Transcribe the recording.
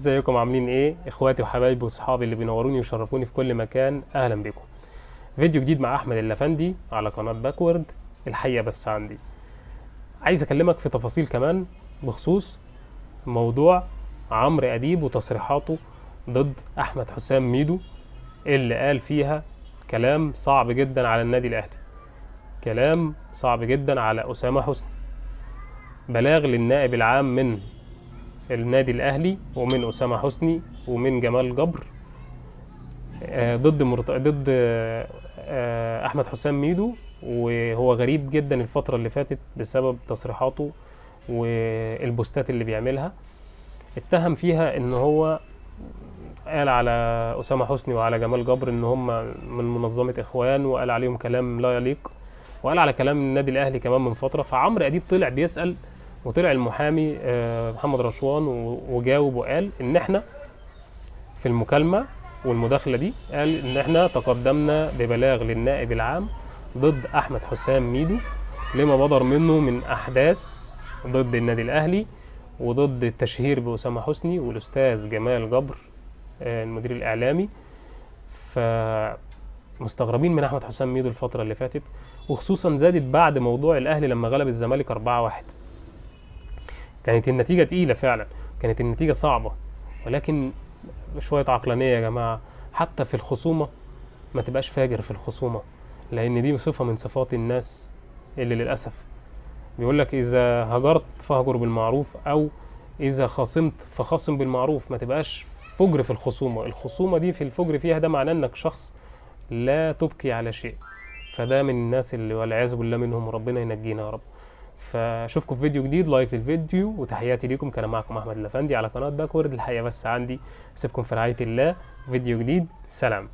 ازيكم عاملين ايه اخواتي وحبايبي واصحابي اللي بينوروني ويشرفوني في كل مكان؟ اهلا بكم. فيديو جديد مع احمد اللفندي على قناة باكورد. الحقيقة بس عندي عايز اكلمك في تفاصيل كمان بخصوص موضوع عمرو اديب وتصريحاته ضد احمد حسام ميدو، اللي قال فيها كلام صعب جدا على النادي الاهلي، كلام صعب جدا على اسامة حسني، بلاغ للنائب العام من النادي الاهلي ومن اسامة حسني ومن جمال جبر ضد احمد حسام ميدو. وهو غريب جدا الفترة اللي فاتت بسبب تصريحاته والبوستات اللي بيعملها. اتهم فيها ان هو قال على اسامة حسني وعلى جمال جبر ان هم من منظمة اخوان، وقال عليهم كلام لا يليق، وقال على كلام النادي الاهلي كمان من فترة. فعمرو اديب طلع بيسأل، وطلع المحامي محمد رشوان وجاوب وقال ان احنا في المكالمة والمداخلة دي قال ان احنا تقدمنا ببلاغ للنائب العام ضد احمد حسام ميدو لما بدر منه من احداث ضد النادي الاهلي وضد التشهير باسامة حسني والاستاذ جمال جبر المدير الاعلامي. فمستغربين من احمد حسام ميدو الفترة اللي فاتت، وخصوصا زادت بعد موضوع الاهلي لما غلب الزمالك 4-1. كانت النتيجة تقيلة فعلا، كانت النتيجة صعبة، ولكن شوية عقلانية يا جماعة. حتى في الخصومة ما تبقاش فاجر في الخصومة، لأن دي صفة من صفات الناس اللي للأسف بيقولك إذا هجرت فهجر بالمعروف، أو إذا خاصمت فخاصم بالمعروف. ما تبقاش فجر في الخصومة. الخصومة دي في الفجر فيها ده معناه إنك شخص لا تبكي على شيء. فده من الناس اللي والعياذ بالله منهم، وربنا ينجينا يا رب. فاشوفكم في فيديو جديد، لايك للفيديو وتحياتي ليكم. كان معكم احمد اللفندي على قناه باكورد. الحقيقه بس عندي اسيبكم في رعايه الله، فيديو جديد، سلام.